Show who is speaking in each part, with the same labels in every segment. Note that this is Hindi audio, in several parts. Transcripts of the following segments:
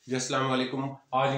Speaker 1: जी अस्सलाम वालेकुम। आज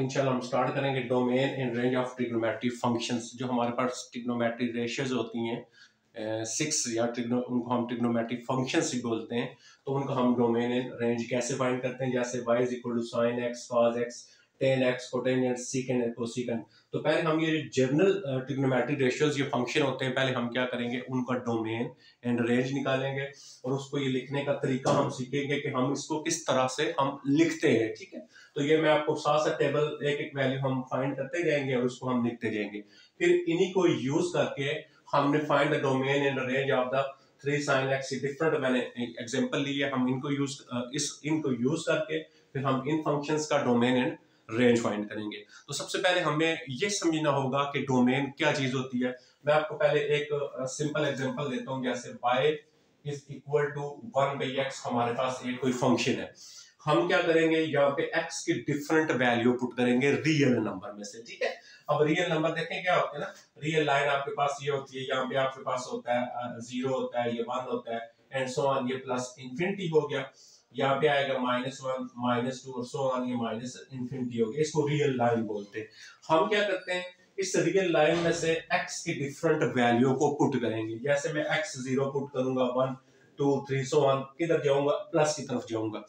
Speaker 1: इंशाल्लाह हम स्टार्ट करेंगे domain and range of trigonometry functions. जो हमारे पास ट्रिग्नोमेट्री रेशियोज होती हैं सिक्स या उनको हम ट्रिग्नोमेट्री फंक्शंस ही बोलते हैं। तो उनको हम डोमेन एंड रेंज कैसे फाइंड करते हैं, जैसे y is equal to sine x cos x tan x cotangent secant and cosecant. तो पहले हम ये जनरल ट्रिग्नोमेट्री रेशियोज ये फंक्शन होते हैं, पहले हम क्या करेंगे, उनका डोमेन एंड रेंज निकालेंगे और उसको ये लिखने का तरीका हम सीखेंगे कि हम इसको किस तरह से हम लिखते हैं। ठीक है, तो ये मैं आपको साथ साथ टेबल एक एक वैल्यू हम फाइंड करते जाएंगे और उसको हम लिखते जाएंगे। फिर इन्हीं को यूज करके हमने find the domain and range of the three sine x different, मैंने एग्जांपल ली है, हम इनको यूज करके फिर हम इन फंक्शंस का डोमेन एंड रेंज फाइंड करेंगे। तो सबसे पहले हमें ये समझना होगा कि डोमेन क्या चीज होती है। मैं आपको पहले एक सिंपल एग्जांपल देता हूं, जैसे y is equal to 1/x हमारे पास एक कोई फंक्शन है। हम क्या करेंगे, यहाँ पे x की डिफरेंट वैल्यू पुट करेंगे रियल नंबर में से। ठीक है, अब रियल नंबर देखें क्या होते हैं ना, रियल लाइन आपके पास ये होती है, यहाँ पे आपके पास होता है 0 होता है, ये 1 होता है एंड सो ऑन, ये प्लस इंफिनिटी हो गया, यहाँ पे आएगा -1 -2 और सो ऑन, ये माइनस इंफिनिटी हो गया। इसको रियल लाइन बोलते हैं। हम क्या करते हैं, इस रियल लाइन में से x की डिफरेंट वैल्यू को पुट करेंगे। जैसे मैं x 0 पुट करूंगा, 1 2 3 सो ऑन, किधर जाऊंगा, प्लस की तरफ जाऊंगा।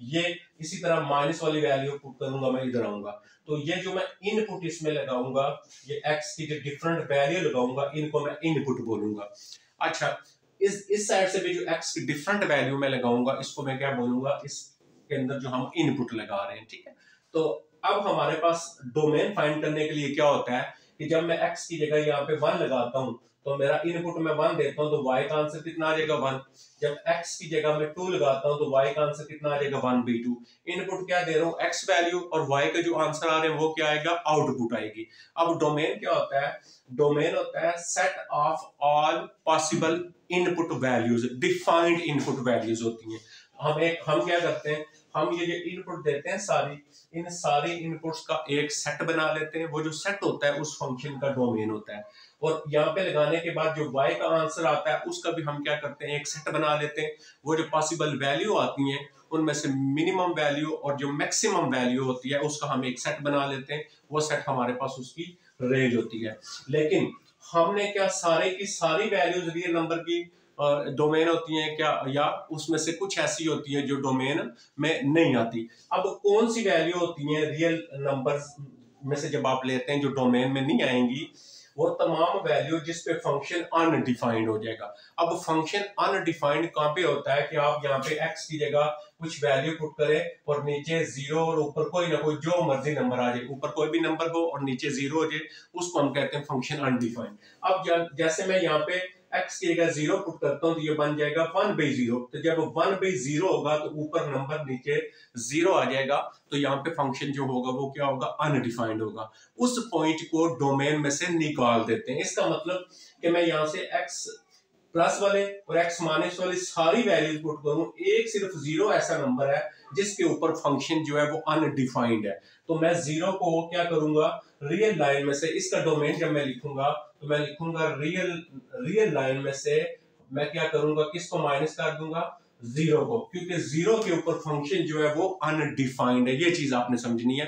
Speaker 1: ये इसी तरह माइनस वाली वैल्यू पुट करूंगा, मैं इधर आऊंगा। तो ये जो मैं इनपुट इसमें लगाऊंगा, ये x की जो डिफरेंट वैल्यू लगाऊंगा, इनको मैं इनपुट बोलूंगा। अच्छा, इस साइड से भी जो x की डिफरेंट वैल्यू में लगाऊंगा, इसको मैं क्या बोलूंगा, इसके अंदर जो हम इनपुट लगा रहे हैं। ठीक है, तो अब हमारे पास डोमेन फाइंड करने के लिए क्या होता है कि जब मैं x की जगह यहाँ पे 1 लगाता हूं, तो मेरा इनपुट में 1 देता हूं, तो y का आंसर कितना आ जाएगा 1। जब x की जगह मैं 2 लगाता हूं, तो y का आंसर कितना आ जाएगा 1/2। इनपुट क्या दे रहा हूं, x वैल्यू, और y का जो आंसर आ रहे हैं वो क्या आएगा, आउटपुट आएगी। अब डोमेन क्या होता है, डोमेन होता है set of all possible input values, defined input values होती हैं। हम क्या करते हैं, हम ये जो इनपुट देते हैं इन सारी इनपुट्स का एक सेट बना लेते हैं। वो जो सेट होता है उस फंक्शन का डोमेन होता है। और यहाँ पे लगाने के बाद जो y का आंसर आता है उसका भी हम क्या करते हैं, एक सेट बना लेते हैं। वो जो पॉसिबल वैल्यू आती हैं उनमें से मिनिमम वैल्यू और जो मैक्सिमम वैल्यू होती है उसका हम एक सेट बना लेते हैं। वो सेट हमारे पास उसकी रेंज होती है। लेकिन हमने क्या सारे की सारी वैल्यूज रियल नंबर की डोमेन होती हैं क्या, या उसमें से कुछ ऐसी होती है जो डोमेन में नहीं आती। अब कौन सी वैल्यू होती है रियल नंबर्स में से जब आप लेते हैं जो डोमेन में नहीं आएंगी, वो तमाम वैल्यू जिस पे फंक्शन अनडिफाइंड हो जाएगा। अब फंक्शन अनडिफाइंड कहां पे होता है कि आप यहाँ पे x की जगह कुछ वैल्यू पुट करें और नीचे 0 और ऊपर कोई ना कोई जो मर्जी नंबर आ जाए, ऊपर कोई भी नंबर हो और नीचे 0 हो जाए, उसको हम कहते हैं फंक्शन अनडिफाइंड। अब जैसे मैं यहाँ पे x की जगह 0 पुट करता हूं, तो ये बन जाएगा 1/0। तो जब 1/0 होगा तो ऊपर नंबर नीचे 0 आ जाएगा, तो यहाँ पे फंक्शन जो होगा वो क्या होगा, अनडिफाइंड होगा। उस पॉइंट को डोमेन में से निकाल देते हैं। इसका मतलब कि मैं यहाँ से x प्लस वाले और x माइनस वाले सारी वैल्यूज पुट करूं, एक सिर्फ 0 ऐसा नंबर है जिसके ऊपर फंक्शन जो है वो अनडिफाइंड है। तो मैं 0 को क्या करूंगा, रियल लाइन में से, इसका डोमेन जब मैं लिखूंगा तो मैं लिखूंगा रियल लाइन में से मैं क्या करूंगा, किसको माइनस कर दूंगा, 0 को, क्योंकि 0 के ऊपर फंक्शन जो है वो अनडिफाइंड है। ये चीज आपने समझनी है।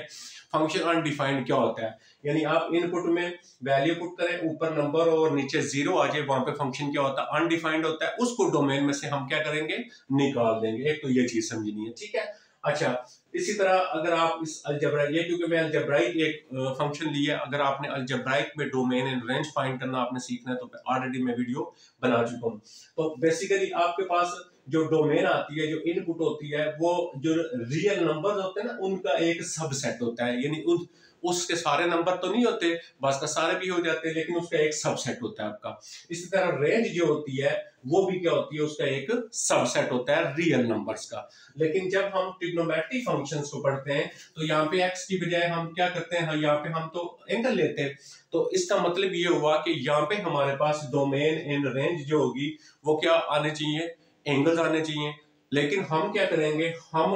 Speaker 1: फंक्शन अनडिफाइंड क्या होता है, यानी आप इनपुट में वैल्यू पुट करें, ऊपर नंबर और नीचे 0 आ जाए, वहां पे फंक्शन क्या होता है, अनडिफाइंड होता है। उसको डोमेन में से हम क्या करेंगे, निकाल देंगे। एक तो ये चीज समझनी है। ठीक है, अच्छा, इसी तरह अगर आप इस अलजेब्रा, ये क्योंकि मैं अलजेब्राइक एक फंक्शन लिया, अगर आपने अलजेब्राइक में डोमेन एंड रेंज फाइंड करना आपने सीखना है, तो ऑलरेडी मैं वीडियो बना चुका हूँ। तो बेसिकली आपके पास जो डोमेन आती है, जो इनपुट होती है, वो जो रियल नंबर होते हैं ना, उनका एक सबसेट होता है। यानी उसके सारे नंबर तो नहीं होते, बस का सारे भी हो जाते हैं, लेकिन उसका एक सबसेट होता है आपका। इसी तरह रेंज जो होती है वो भी क्या होती है, उसका एक सबसेट होता है रियल नंबर्स का। लेकिन जब हम ट्रिग्नोमेट्री फंक्शंस को पढ़ते हैं, तो यहाँ पे x की बजाय हम क्या करते हैं, यहाँ पे हम तो एंगल लेते हैं। तो इसका मतलब ये हुआ कि यहाँ पे हमारे पास डोमेन एंड रेंज जो होगी वो क्या आने चाहिए, एंगल्स आने चाहिए। लेकिन हम क्या करेंगे, हम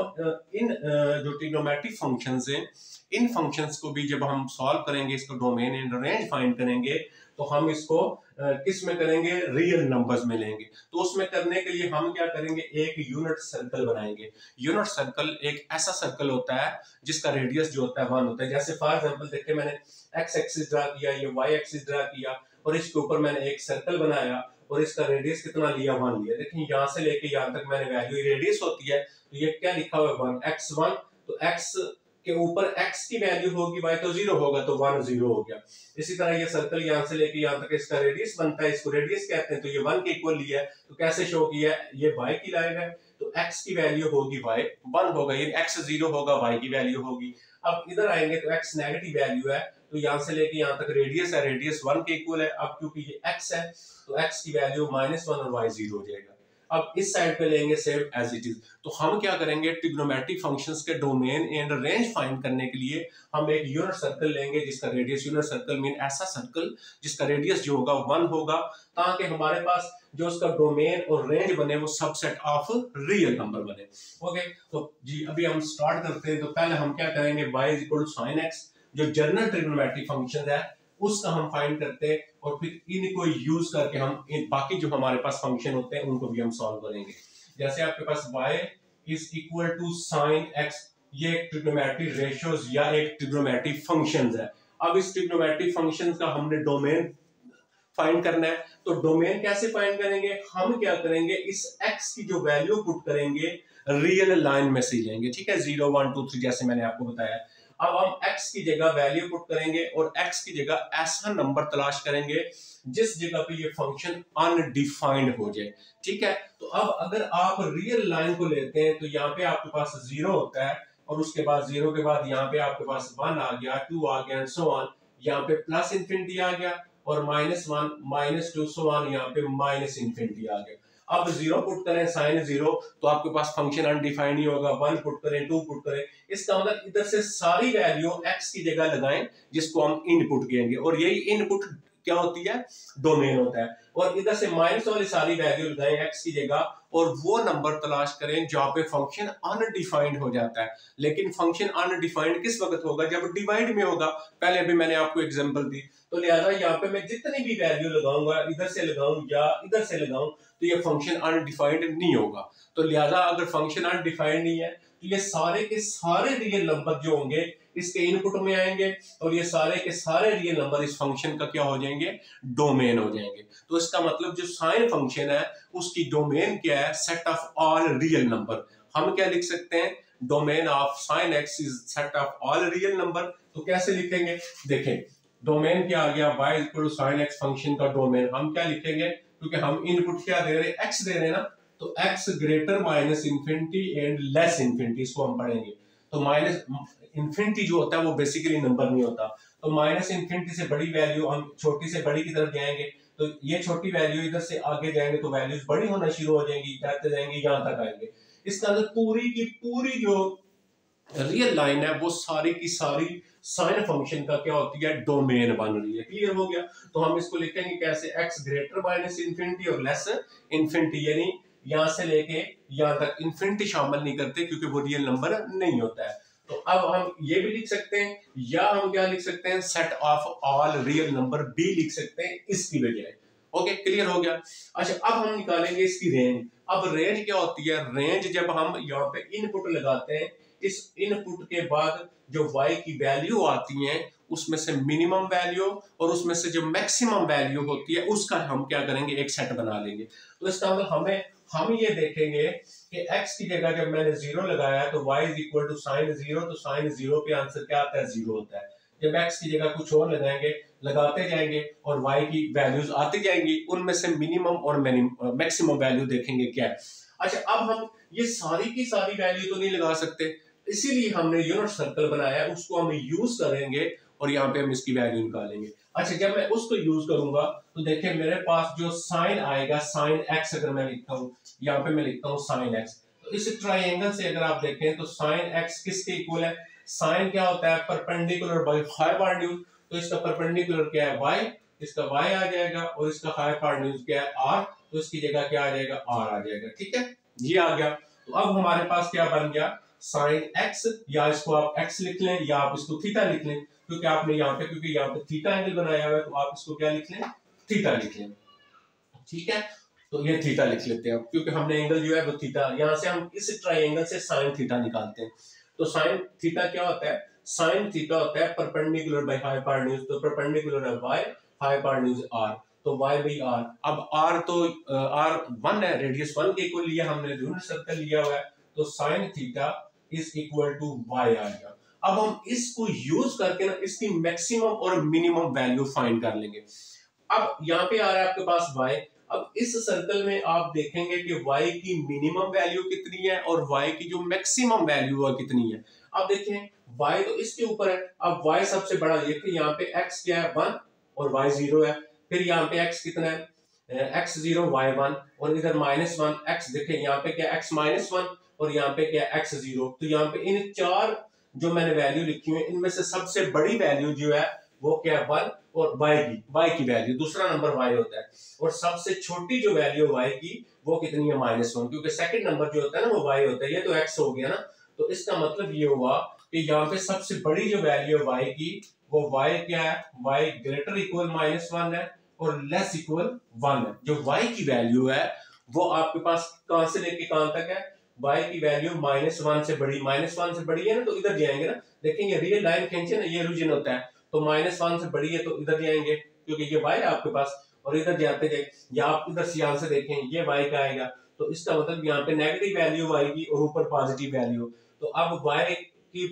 Speaker 1: इन जो ट्रिग्नोमेट्री फंक्शंस हैं, इन फंक्शंस को भी जब हम सॉल्व करेंगे, इसको डोमेन एंड रेंज फाइंड करेंगे, तो हम इसको किस में करेंगे, रियल नंबर्स में लेंगे। तो उसमें करने के लिए हम क्या करेंगे, एक यूनिट सर्कल बनाएंगे। यूनिट सर्कल एक ऐसा सर्कल होता है जिसका रेडियस जो होता है 1 होता है। जैसे फॉर एग्जांपल देखिए, मैंने एक्स एक्सिस ड्रा किया, ये वाई एक्सिस ड्रा किया और इसके ऊपर मैंने एक सर्कल बनाया और इसका रेडियस कितना लिया, 1 लिया। देखिए यहाँ से लेके यहाँ तक मैंने वैल्यू, रेडियस होती है तो ये क्या लिखा हुआ है 1, x1, तो x के ऊपर x की वैल्यू होगी, y तो 0 होगा तो 1 0 हो गया। इसी तरह ये सर्कल यहाँ से लेके यहाँ तक इसका रेडियस बनता है, इसको रेडियस कहते हैं। तो ये 1 के इक्वल लिया है, तो कैसे शो किया है, ये y की लाइन है तो x की वैल्यू होगी y 1 होगा, ये x 0 होगा, y की वैल्यू होगी। अब इधर आएंगे तो x नेगेटिव वैल्यू है, तो यहाँ से लेके यहाँ तक रेडियस है, रेडियस 1 के इक्वल है। अब क्योंकि ये x है तो x की वैल्यू -1 और y 0 हो जाएगा। अब इस साइड पे लेंगे सेम एज इट इज। तो हम क्या करेंगे, ट्रिग्नोमेट्रिक फंक्शंस के डोमेन एंड रेंज फाइंड करने के लिए हम एक यूनिट सर्कल लेंगे जिसका रेडियस, यूनिट सर्कल मीन ऐसा सर्कल जिसका रेडियस जो होगा 1 होगा, ताकि हमारे पास जो उसका डोमेन और रेंज बने वो सबसेट ऑफ रियल नंबर बने। ओके, तो जी अभी हम स्टार्ट करते हैं। तो पहले हम क्या करेंगे, y sin x, जो जनरल ट्रिग्नोमेट्रिक फंक्शन है उसका हम फाइंड करते हैं और फिर इनको यूज करके हम बाकी जो हमारे पास फंक्शन होते हैं उनको भी हम सॉल्व करेंगे। जैसे आपके पास y is equal to sine x, ये एक ट्रिग्नोमेट्रिक रेशियोज या एक ट्रिग्नोमेट्रिक फंक्शंस है। अब इस ट्रिग्नोमेट्रिक फंक्शंस का हमने डोमेन फाइंड करना है। तो डोमेन कैसे फाइंड करेंगे, हम क्या करेंगे, इस x की जो वैल्यू पुट करेंगे रियल लाइन में से लेंगे, ठीक है, 0 1 2 3 जैसे मैंने आपको बताया। अब हम x की जगह वैल्यू पुट करेंगे और x की जगह ऐसा नंबर तलाश करेंगे जिस जगह पे ये फंक्शन अनडिफाइंड हो जाए, ठीक है। तो अब अगर आप रियल लाइन को लेते हैं तो यहाँ पे आपके पास 0 होता है और उसके बाद 0 के बाद यहाँ पे आपके पास 1 आ गया, 2 आ गया एंड सो ऑन। यहाँ पे प्लस इंफिनिटी आ गया और -1 -2 सो ऑन, यहाँ पे माइनस इंफिनिटी आ गया। अब 0 पुट करें साइन 0 तो आपके पास फंक्शन अनडिफाइंड ही होगा। 1 पुट करें, 2 पुट करें, इसका मतलब इधर से सारी वैल्यू x की जगह लगाएं जिसको हम इनपुट कहेंगे, और यही इनपुट क्या होती है, डोमेन होता है। और इधर से माइनस वाली सारी वैल्यू लगाएं x की जगह और वो नंबर तलाश करें जहां पे फंक्शन अनडिफाइंड हो जाता है। लेकिन फंक्शन अनडिफाइंड किस वक्त होगा, जब डिवाइड में होगा। पहले अभी मैंने आपको एग्जांपल दी, तो लिहाजा यहाँ पे मैं जितनी भी वैल्यू लगाऊंगा, इधर से लगाऊं या इधर से लगाऊं, तो ये फंक्शन अनडिफाइंड नहीं होगा। तो लिहाजा अगर फंक्शन अनडिफाइंड नहीं है तो ये सारे के सारे रियल नंबर जो होंगे इसके इनपुट में आएंगे और ये सारे के सारे रियल नंबर इस फंक्शन का क्या हो जाएंगे, डोमेन हो जाएंगे। तो इसका मतलब जो साइन फंक्शन है उसकी डोमेन क्या है, set of all real number. हम क्या लिख सकते हैं, domain of sine x is set of all real number. तो कैसे लिखेंगे, देखें डोमेन क्या आ गया, y equal to sine x function का डोमेन हम क्या लिखेंगे, क्योंकि हम इनपुट क्या दे रहे हैं, x दे रहे हैं ना, तो x greater minus infinity and less infinity, इसको हम पढ़ेंगे। तो माइनस इंफिनिटी जो होता है वो बेसिकली नंबर नहीं होता, तो माइनस इंफिनिटी से बड़ी वैल्यू हम छोटी से बड़ी की तरफ जाएंगे, तो ये छोटी वैल्यू इधर से आगे जाएंगे तो वैल्यूज बड़ी होना शुरू हो जाएंगी, जाते जाएंगे यहाँ तक आएंगे। इसका अंदर पूरी की पूरी जो रियल लाइन है वो सारी की सारी साइन फंक्शन का क्या होती है, डोमेन बन रही है। क्लियर हो गया। तो हम इसको लिखेंगे कैसे, x ग्रेटर माइनस इंफिनिटी और लेस इंफिनिटी, यानी यहां से लेके यहां तक इंफिनिटी शामिल नहीं करते क्योंकि वो रियल नंबर नहीं होता है। तो अब हम ये भी लिख सकते हैं या हम क्या लिख सकते हैं, set of all real number भी लिख सकते हैं इसकी बजाय। ओके, क्लियर हो गया। अच्छा, अब हम निकालेंगे इसकी रेंज। अब रेंज क्या होती है, रेंज जब हम यहाँ पे इनपुट लगाते हैं, इस इनपुट के बाद जो y की वैल्यू आती है उसमें से मिनिमम वैल्यू और उसमें से जो मैक्सिमम वैल्यू होती है उसका हम क्या करेंगे, एक सेट बना लेंगे। तो इसका मतलब हम ये देखेंगे कि x की जगह जब मैंने 0 लगाया तो y is equal to sine 0, तो साइन 0 पे आंसर क्या आता है, 0 होता है। जब x की जगह कुछ और लगाएंगे, लगाते जाएंगे और y की वैल्यूज आती जाएंगी, उनमें से मिनिमम और मैक्सिमम वैल्यू देखेंगे क्या है। अच्छा, अब हम ये सारी की सारी वैल्यू तो नहीं लगा सकते, इसीलिए हमने यूनिट सर्कल बनाया है, उसको हम यूज करेंगे और यहाँ पे हम इसकी वैल्यू निकालेंगे। अच्छा, जब मैं उसको यूज करूंगा तो देखिए मेरे पास जो साइन आएगा, साइन एक्स अगर मैं लिखता हूँ, यहाँ पे मैं लिखता हूँ साइन एक्स। तो इस ट्राइंगल से अगर आप देखें तो साइन एक्स किसके इक्वल है, साइन क्या होता है, परपेंडिकुलर बाय हाइपोटेन्यूज। तो इसका परपेंडिकुलर क्या है, y, इसका y आ जाएगा और इसका हाइपोटेन्यूज क्या है, r, तो इसकी जगह क्या आ जाएगा, r आ जाएगा। ठीक है, ये आ गया। तो अब हमारे पास क्या बन गया, साइन x, या इसको आप x लिख लें या आप इसको थीटा लिख लें, क्योंकि आपने यहाँ पे क्योंकि यहाँ पे थीटा एंगल बनाया हुआ है तो आप इसको क्या लिख लें, थीटा लिख लें, ठीक है। तो ये थीटा लिख लेते हैं क्योंकि हमने एंगल जो है वो थीटा, यहां से हम इस ट्राइंगल से साइन थीटा निकालते हैं। तो साइन थीटा क्या होता है, साइन थीटा होता है परपेंडिकुलर बाय हाइपोटेन्यूज, तो परपेंडिकुलर है y, हाइपोटेन्यूज r, तो y बाई r। अब r तो r 1 है, रेडियस 1 के इक्वल लिया हमने, यूनिट सर्कल लिया हुआ है, तो sine theta is equal to y आ गया। अब हम इसको यूज करके ना इसकी मैक्सिमम और मिनिमम वैल्यू फाइंड कर लेंगे। अब यहाँ पे आ रहा है आपके पास y, अब इस सर्कल में आप देखेंगे कि y की मिनिमम वैल्यू कितनी है और y की जो मैक्सिमम वैल्यू है कितनी है। अब देखें y तो इसके ऊपर है, अब y सबसे बड़ा, देखिए यहाँ पे x क्या है 1 और y 0 है, फिर यहाँ पे x कितना है x 0 y 1 और इधर -1 x, देखें यहाँ पे क्या x -1 और यहाँ पे क्या x 0। तो यहाँ पे इन चार जो मैंने वैल्यू लिखी है इनमें से सबसे बड़ी वैल्यू जो है वो क्या है 1 और y की वैल्यू, दूसरा नंबर y होता है, और सबसे छोटी जो वैल्यू y की वो कितनी है -1, क्योंकि सेकंड नंबर जो होता है ना वो y होता है, ये तो x हो गया ना। तो इसका मतलब ये हुआ कि यहाँ पे सबसे बड़ी जो वैल्यू है y की वो y क्या है, y ग्रेटर इक्वल -1 है और लेस इक्वल 1 है। जो y की वैल्यू है वो आपके पास कहां से लेके कहां तक है, y की वैल्यू -1 से बड़ी, -1 से बड़ी है ना, तो इधर जाएंगे ना, देखेंगे रियल लाइन खींचे ना, ये रीजन होता है, तो -1 से बड़ी है तो इधर जाएंगे क्योंकि ये y है आपके पास, और इधर जाते जाए या आप इधर से से देखें ये y का आएगा, तो इसका मतलब यहाँ पे नेगेटिव वैल्यू y की और ऊपर पॉजिटिव वैल्यू। तो अब y की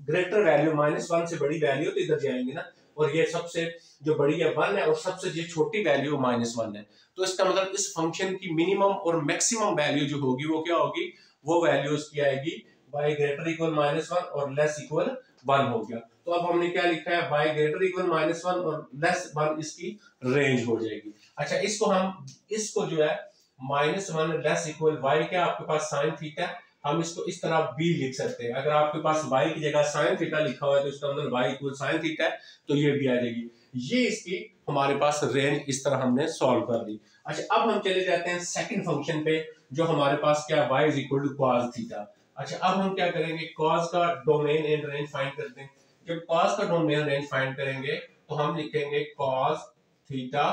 Speaker 1: ग्रेटर वैल्यू -1 से बड़ी वैल्यू तो इधर जाएंगे ना, और ये सबसे जो बड़ी है 1 है और सबसे जो छोटी वैल्यू -1 है। तो इसका मतलब इस फंक्शन की मिनिमम और मैक्सिमम वैल्यू जो होगी वो क्या होगी, वो वैल्यू उसकी आएगी y ग्रेटर इक्वल -1 और लेस इक्वल 1 हो गया। तो अब हमने क्या लिखा है, y ग्रेटर इक्वल -1 और लेस 1 इसकी रेंज हो जाएगी। अच्छा इसको जो है -1 लेस इक्वल y क्या आपके पास साइन थीटा, हम इसको इस तरह b लिख सकते हैं। अगर आपके पास y की जगह साइन थीटा लिखा हुआ है तो इसका मतलब y इक्वल साइन थीटा है, तो ये भी आ जाएगी। ये इसकी हमारे पास रेंज इस तरह हमने सॉल्व कर दी। अच्छा अब हम चले जाते हैं सेकंड फंक्शन पे जो हमारे पास क्या y is equal to cos theta. अच्छा अब हम क्या करेंगे, cos का डोमेन एंड रेंज फाइंड करते हैं। जब cos का डोमेन रेंज फाइंड करेंगे तो हम लिखेंगे cos theta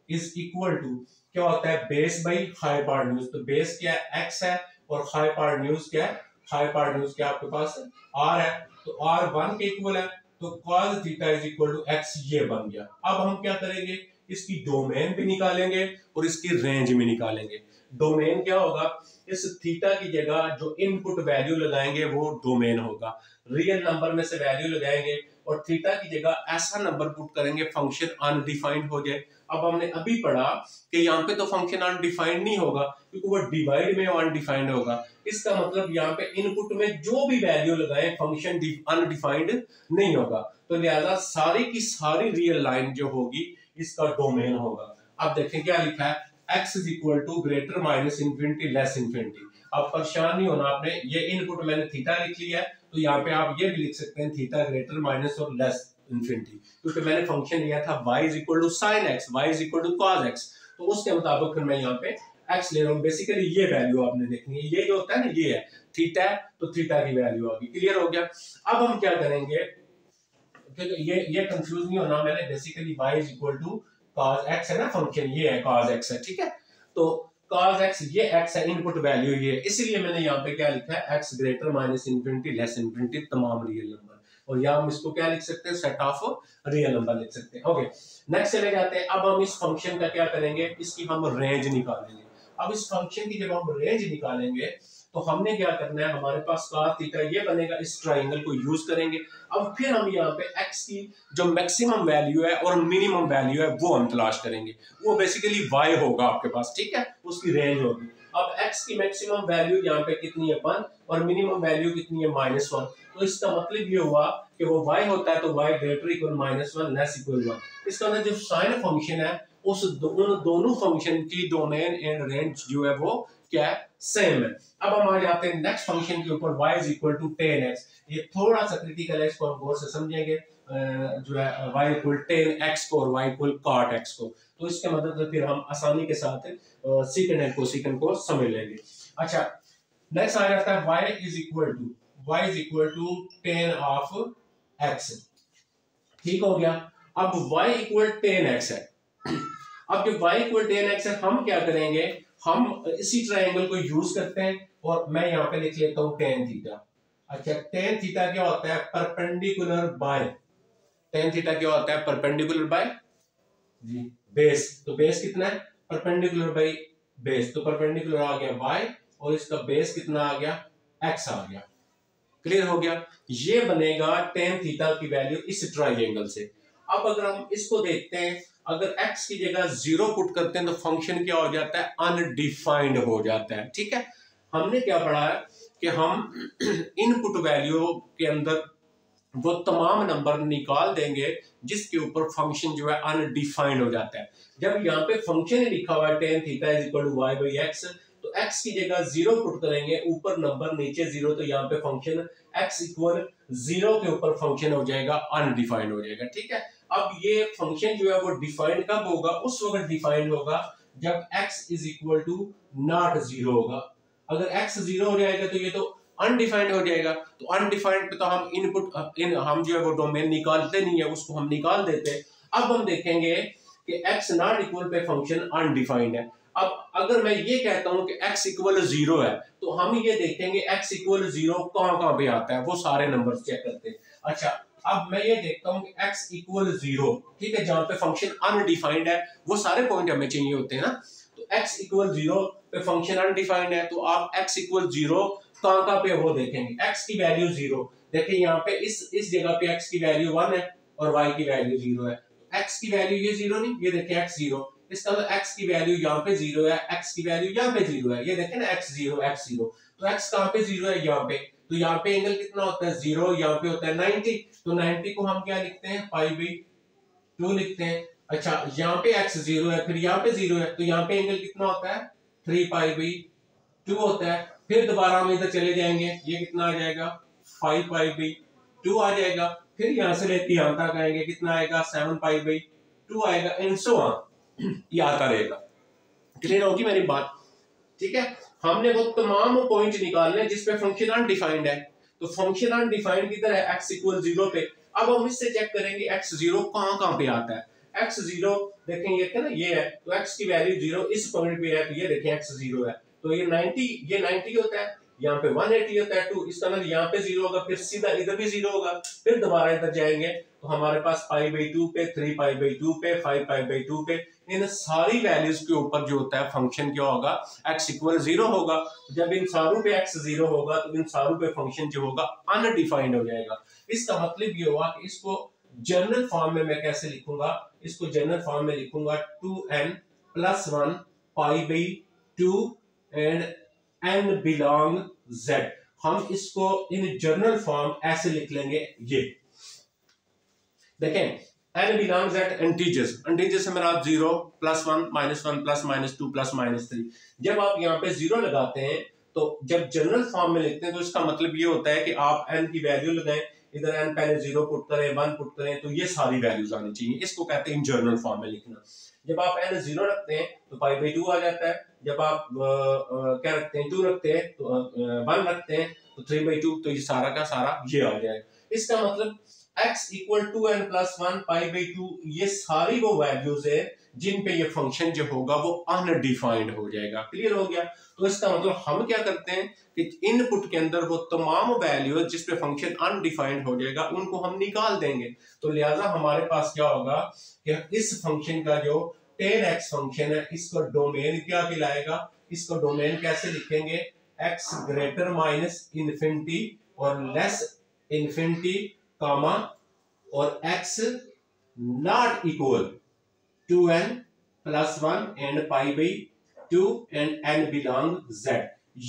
Speaker 1: is equal to क्या होता है, बेस बाई हाइपोटेन्यूज। तो बेस क्या है x है और हाइपोटेन्यूज क्या है, हाइपोटेन्यूज क्या आपके पास r है, तो r 1 के इक्वल है, तो cos theta is equal to x ये बन गया। अब हम क्या करेंगे, इसकी डोमेन भी निकालेंगे और इसकी रेंज भी निकालेंगे। डोमेन क्या होगा, इस थीटा की जगह जो इनपुट वैल्यू लगाएंगे वो डोमेन होगा, रियल नंबर में से वैल्यू लगाएंगे और थीटा की जगह ऐसा नंबर पुट करेंगे फंक्शन अनडिफाइंड हो जाए। अब हमने अभी पढ़ा कि यहाँ पे तो फंक्शन अनडिफाइंड नहीं होगा क्योंकि वो डिवाइड में अनडिफाइंड होगा। इसका मतलब यहाँ पे इनपुट में जो भी वैल्यू लगाए फंक्शन अनडिफाइंड नहीं होगा, तो लिहाजा सारी की सारी रियल लाइन जो होगी इसका डोमेन होगा। अब देखें क्या लिखा है, x is equal to greater minus infinity less infinity. अब परेशान नहीं होना आपने, ये इनपुट मैंने थीटा लिख लिया है, तो यहाँ पे आप ये भी लिख सकते हैं थीटा ग्रेटर माइनस और लेस इंफिनिटी, क्योंकि मैंने फंक्शन लिया था y is equal to sine x, y is equal to cos x, तो उसके मुताबिक फिर मैं यहाँ पे x ले रहा हूँ। बेसिकली ये वैल्यू आपने देखनी है, ये जो होता है ना ये है थीटा है, तो थीटा की वैल्यू आ गई। क्लियर हो गया। अब हम क्या करेंगे, ये कंफ्यूज नहीं होना, मैंने basically y is equal to cos x है ना, फंक्शन ये है cos x है, ठीक है। तो cos x ये x है, इनपुट वैल्यू ये है, इसलिए मैंने यहाँ पे क्या लिखा है, x greater minus infinity less infinity तमाम रियल नंबर, और या हम इसको क्या लिख सकते हैं, सेट ऑफ रियल नंबर लिख सकते हैं। ओके नेक्स्ट चले जाते हैं। अब हम इस फंक्शन का क्या करेंगे, इसकी हम रेंज निकालेंगे। अब इस फंक्शन की जब हम रेंज निकालेंगे तो हमने क्या करना है, हमारे पास cos थीटा ये बनेगा, इस ट्राइंगल को यूज करेंगे। अब फिर हम यहाँ पे x की जो मैक्सिमम वैल्यू है और मिनिमम वैल्यू है वो हम तलाश करेंगे, वो बेसिकली y होगा आपके पास, ठीक है, उसकी रेंज होगी। अब x की मैक्सिमम वैल्यू यहाँ पे कितनी है 1 और मिनिमम वैल्यू कितनी है -1, तो इसका मतलब ये हुआ कि वो y होता है तो y greater equal -1 less equal 1। इसका मतलब जो साइन फंक्शन है उस दोनों फंक्शन की डोमेन एंड रेंज जो है वो क्या है, सेम है। अब हम आ जाते हैं नेक्स्ट फंक्शन के ऊपर y is equal to 10x। ये थोड़ा सा क्रिटिकल है, इसको हम गौर से समझेंगे, जो है y इक्वल 10x को और y इक्वल cot x को, तो इसके मदद से फिर हम आसानी के साथ सेकंड एंड कोसेकंड को समझ लेंगे। अच्छा नेक्स्ट आ जाता है y is equal to 10 of x, ठीक हो गया। अब y इक्वल 10x है, अब जब y इक्वल टेन एक्स है, हम क्या करेंगे, हम इसी ट्रायंगल को यूज करते हैं और मैं यहाँ पे लिख लेता हूँ टेन थीटा। अच्छा, टेन थीटा क्या होता है, परपेंडिकुलर बाय, टेन थीटा क्या होता है, परपेंडिकुलर बाय जी बेस। तो बेस कितना है, परपेंडिकुलर बाय बेस, तो परपेंडिकुलर आ गया y और इसका बेस कितना आ गया, x आ गया। क्लियर हो गया, ये बनेगा टेन थीटा की वैल्यू इस ट्राइंगल से। अब अगर हम इसको देखते हैं, अगर x की जगह 0 पुट करते हैं तो फंक्शन क्या हो जाता है, अनडिफाइंड हो जाता है। ठीक है, हमने क्या पढ़ा है कि हम इनपुट वैल्यू के अंदर वो तमाम नंबर निकाल देंगे जिसके ऊपर फंक्शन जो है अनडिफाइंड हो जाता है। जब यहाँ पे फंक्शन लिखा हुआ है tan theta is equal to y by x, तो x की जगह 0 पुट करेंगे, ऊपर नंबर नीचे 0, तो यहाँ पे फंक्शन x इक्वल 0 के ऊपर फंक्शन हो जाएगा, अनडिफाइंड हो जाएगा। ठीक है, अब ये फंक्शन जो है वो डिफाइंड कब होगा, उस वक्त डिफाइंड होगा जब x is equal to not 0 होगा। अगर x 0 हो जाएगा तो ये तो अनडिफाइंड हो जाएगा। तो अनडिफाइंड पे तो हम इनपुट हम जो है वो डोमेन निकालते नहीं है, उसको हम निकाल देते हैं। अब हम देखेंगे कि x not equal pay function undefined है। अब अगर मैं ये कहता हूं कि x इक्वल 0 है, तो हम ये देखेंगे x इक्वल 0 कहां पे आता है, वो सारे नंबर चेक करते हैं। अच्छा, अब मैं ये देखता हूं कि x इक्वल 0, ठीक है, जहां पे फंक्शन अनडिफाइंड है, वो सारे पॉइंट हमें चाहिए होते हैं ना। तो x इक्वल 0 पे फंक्शन अनडिफाइंड है, तो आप x इक्वल 0 कहां पे वो देखेंगे, x की वैल्यू 0। देखिए यहाँ पे इस जगह पे x की वैल्यू 1 है और y की वैल्यू 0 है। x की वैल्यू ये 0 नहीं, ये देखिए x 0, इसका मतलब x की वैल्यू यहाँ पे 0 है, x की वैल्यू यहाँ पे 0 है। ये देखें ना x 0, तो x कहाँ पे 0 है, यहाँ पे। तो यहाँ पे एंगल कितना होता है 0, यहाँ पे होता है 90। तो 90 को हम क्या लिखते हैं, पाई बाई 2 लिखते हैं। अच्छा, यहाँ पे x 0 है, फिर यहाँ पे 0 है, तो यहाँ पे एंगल कितना होता है 3 पाई बाई 2 होता है। फिर दोबारा हम इधर चले जाएंगे, ये कितना आ जाएगा 5 पाई बाई 2 आ जाएगा। फिर यहाँ से लेके यहाँ तक आएंगे, कितना आएगा 7 पाई बाई 2 आएगा, एंड सो ऑन, ये आता रहेगा। क्लियर होगी मेरी बात? ठीक है, हमने वो तमाम पॉइंट निकालने जिसपे फंक्शन अनडिफाइंड है। तो फंक्शन अनडिफाइंड किधर है, x इक्वल 0 पे। अब हम इससे चेक करेंगे x 0 कहां पे आता है। x 0 देखें, ये ना, ये है, तो x की वैल्यू 0 इस पॉइंट पे है, तो ये देखें x 0 है, तो ये 90 होता है, यहाँ पे 180 होता है 2, इसका मतलब यहाँ पे 0 होगा, फिर सीधा इधर भी 0 होगा। फिर दोबारा इधर जाएंगे तो हमारे पास पाई बाई 2 पे, 3 पाई बाई 2 पे, 5 पाई बाई 2 पे, इन सारी वैल्यूज के ऊपर जो होता है फंक्शन क्या होगा, x इक्वल 0 होगा। जब इन सारों पे x 0 होगा तो इन सारों पे फंक्शन जो होगा अनडिफाइंड हो जाएगा। इसका मतलब ये हुआ कि इसको जनरल फॉर्म में मैं कैसे लिखूंगा, इसको जनरल फॉर्म में लिखूंगा 2n + 1 pi by 2 and n belong z। हम इसको इन जनरल फॉर्म ऐसे लिख लेंगे, ये देखें, n belongs at integers, integers से मेरा 0 + 1 -1 + -2 + -3। जब आप यहाँ पे 0 लगाते हैं तो जब जनरल फॉर्म में लिखते हैं तो इसका मतलब ये होता है कि आप n की वैल्यू लगाएं, इधर n पहले 0 पुट करें, 1 पुट करें, तो ये सारी वैल्यूज आनी चाहिए। इसको कहते हैं जनरल फॉर्म में लिखना। जब आप n 0 रखते हैं तो पाई बाई 2 आ जाता है। जब आप क्या रखते हैं, 2 रखते हैं तो 1 रखते हैं तो 3 बाई 2, तो ये सारा का सारा ये आ जाएगा। इसका मतलब x equal 2n + 1 pi by 2, ये सारी वो वैल्यूज है जिन पे ये फंक्शन जो होगा वो अनडिफाइंड हो जाएगा। क्लियर हो गया? तो इसका मतलब हम क्या करते हैं कि इनपुट के अंदर वो तमाम वैल्यूज जिस पे फंक्शन अनडिफाइंड हो जाएगा उनको हम निकाल देंगे। तो लिहाजा हमारे पास क्या होगा कि इस फंक्शन का जो 10x फंक्शन है, इसका डोमेन क्या कहलाएगा, इसको डोमेन कैसे लिखेंगे, x ग्रेटर माइनस इन्फिनिटी और लेस इन्फिनिटी कामा और x not equal 2n + 1 and pi by 2 and n belong z।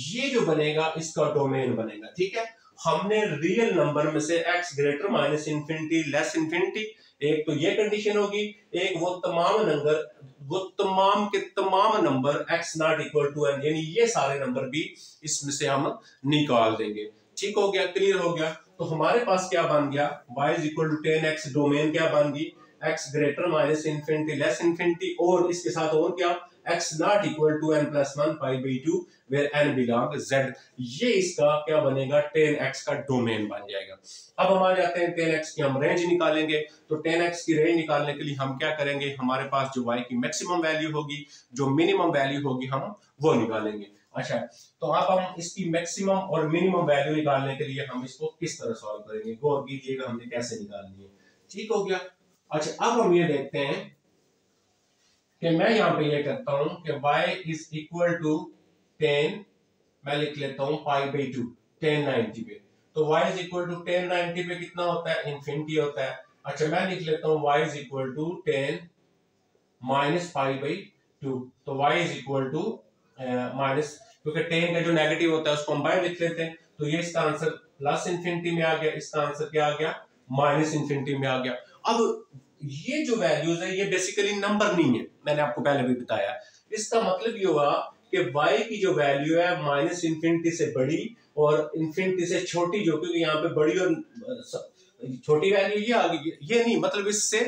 Speaker 1: ये जो बनेगा इसका डोमेन बनेगा। ठीक है, हमने रियल नंबर में से x greater minus infinity less infinity, एक तो ये कंडीशन होगी, एक वो तमाम के तमाम number x not equal to n, यानी ये सारे नंबर भी इसमें से हम निकाल देंगे। ठीक हो गया? क्लियर हो गया? तो हमारे पास क्या बन गया, y = 10x, डोमेन क्या बन गई, x greater minus infinity less infinity, और इसके साथ और क्या, x not equal to n plus 1 pi by 2 where n belong z। ये इसका क्या बनेगा, tan x का डोमेन बन जाएगा। अब हम आ जाते हैं tan x की हम रेंज निकालेंगे। तो tan x की रेंज निकालने के लिए हम क्या करेंगे, हमारे पास जो y की मैक्सिमम वैल्यू होगी, जो मिनिमम वैल्यू होगी, हम वो निकालेंगे। अच्छा, तो अब हम इसकी मैक्सिमम और मिनिमम वैल्यू निकालने के लिए हम इसको किस तरह सॉल्व करेंगे, गौर कीजिएगा हमने कैसे निकालनी है। ठीक हो गया। अच्छा, अब हम ये देखते हैं कि मैं यहां पे ये करता हूं कि y इज इक्वल टू 10, मैं लिख लेता हूं पाई बाई 2 10 90 पे। तो y इज इक्वल टू 10 90 पे कितना होता है, इन्फिनिटी होता है। अच्छा, मैं लिख लेता हूं y is equal to 10 minus pi by 2। तो y is equal to minus, क्योंकि 10 का जो नेगेटिव होता है उसको हम बाहर लिख लेते हैं। तो ये इसका आंसर प्लस इन्फिनिटी में आ गया, इसका आंसर क्या आ गया, माइनस इन्फिनिटी में आ गया। अब ये जो वैल्यूज है ये बेसिकली नंबर नहीं है, मैंने आपको पहले भी बताया। इसका मतलब ये हुआ कि y की जो वैल्यू है माइनस इन्फिनिटी से बड़ी और इन्फिनिटी से छोटी, जो क्योंकि यहाँ पे बड़ी और छोटी वैल्यू ये आ गई, ये नहीं मतलब इससे